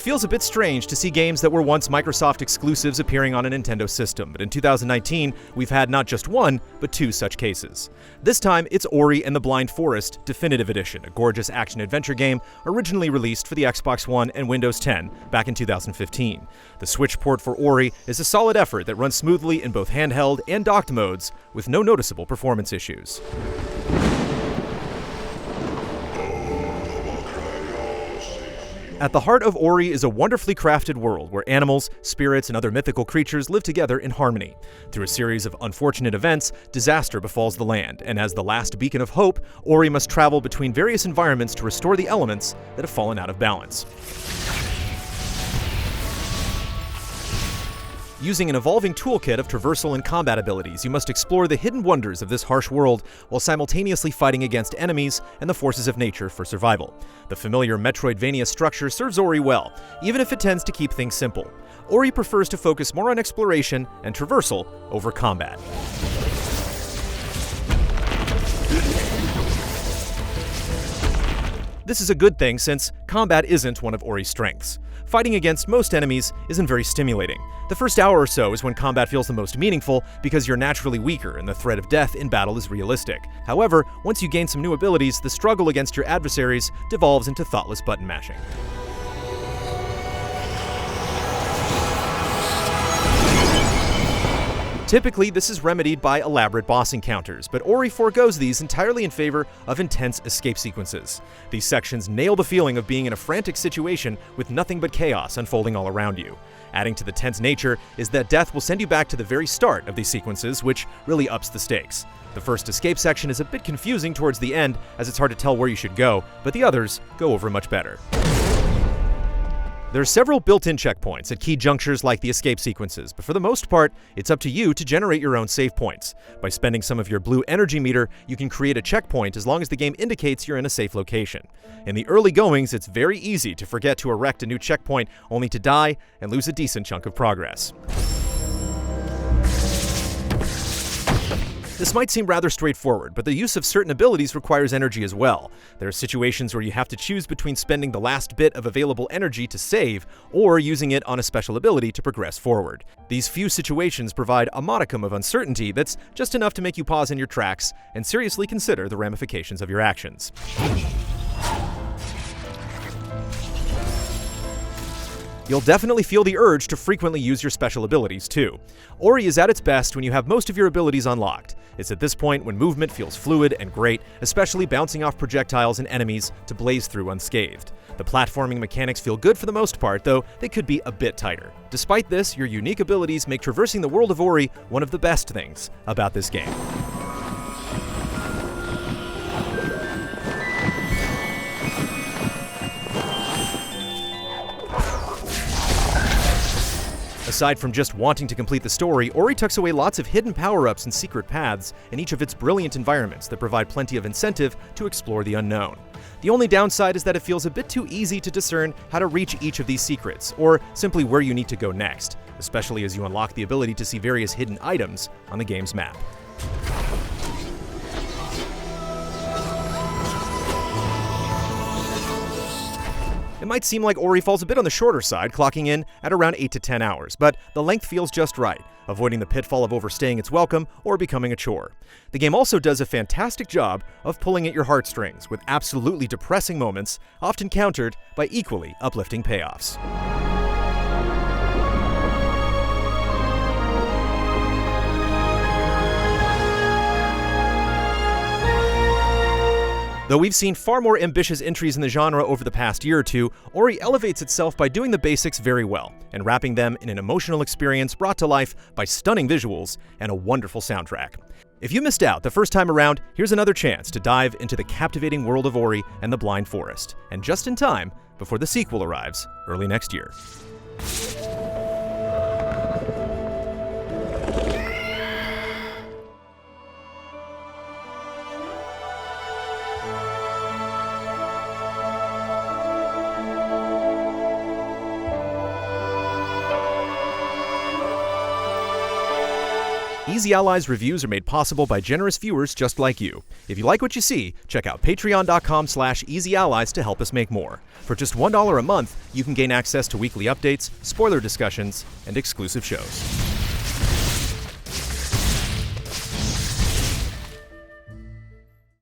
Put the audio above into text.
feels a bit strange to see games that were once Microsoft exclusives appearing on a Nintendo system, but in 2019, we've had not just one, but two such cases. This time, it's Ori and the Blind Forest Definitive Edition, a gorgeous action-adventure game originally released for the Xbox One and Windows 10 back in 2015. The Switch port for Ori is a solid effort that runs smoothly in both handheld and docked modes, with no noticeable performance issues. At the heart of Ori is a wonderfully crafted world where animals, spirits, and other mythical creatures live together in harmony. Through a series of unfortunate events, disaster befalls the land, and as the last beacon of hope, Ori must travel between various environments to restore the elements that have fallen out of balance. Using an evolving toolkit of traversal and combat abilities, you must explore the hidden wonders of this harsh world while simultaneously fighting against enemies and the forces of nature for survival. The familiar Metroidvania structure serves Ori well, even if it tends to keep things simple. Ori prefers to focus more on exploration and traversal over combat. This is a good thing since combat isn't one of Ori's strengths. Fighting against most enemies isn't very stimulating. The first hour or so is when combat feels the most meaningful because you're naturally weaker and the threat of death in battle is realistic. However, once you gain some new abilities, the struggle against your adversaries devolves into thoughtless button mashing. Typically, this is remedied by elaborate boss encounters, but Ori forgoes these entirely in favor of intense escape sequences. These sections nail the feeling of being in a frantic situation with nothing but chaos unfolding all around you. Adding to the tense nature is that death will send you back to the very start of these sequences, which really ups the stakes. The first escape section is a bit confusing towards the end, as it's hard to tell where you should go, but the others go over much better. There are several built-in checkpoints at key junctures like the escape sequences, but for the most part, it's up to you to generate your own save points. By spending some of your blue energy meter, you can create a checkpoint as long as the game indicates you're in a safe location. In the early goings, it's very easy to forget to erect a new checkpoint only to die and lose a decent chunk of progress. This might seem rather straightforward, but the use of certain abilities requires energy as well. There are situations where you have to choose between spending the last bit of available energy to save, or using it on a special ability to progress forward. These few situations provide a modicum of uncertainty that's just enough to make you pause in your tracks and seriously consider the ramifications of your actions. You'll definitely feel the urge to frequently use your special abilities too. Ori is at its best when you have most of your abilities unlocked. It's at this point when movement feels fluid and great, especially bouncing off projectiles and enemies to blaze through unscathed. The platforming mechanics feel good for the most part, though they could be a bit tighter. Despite this, your unique abilities make traversing the world of Ori one of the best things about this game. Aside from just wanting to complete the story, Ori tucks away lots of hidden power-ups and secret paths in each of its brilliant environments that provide plenty of incentive to explore the unknown. The only downside is that it feels a bit too easy to discern how to reach each of these secrets, or simply where you need to go next, especially as you unlock the ability to see various hidden items on the game's map. It might seem like Ori falls a bit on the shorter side, clocking in at around 8 to 10 hours, but the length feels just right, avoiding the pitfall of overstaying its welcome or becoming a chore. The game also does a fantastic job of pulling at your heartstrings, with absolutely depressing moments, often countered by equally uplifting payoffs. Though we've seen far more ambitious entries in the genre over the past year or two, Ori elevates itself by doing the basics very well, and wrapping them in an emotional experience brought to life by stunning visuals and a wonderful soundtrack. If you missed out the first time around, here's another chance to dive into the captivating world of Ori and the Blind Forest, and just in time before the sequel arrives early next year. Easy Allies reviews are made possible by generous viewers just like you. If you like what you see, check out patreon.com/easyallies to help us make more. For just $1 a month, you can gain access to weekly updates, spoiler discussions, and exclusive shows.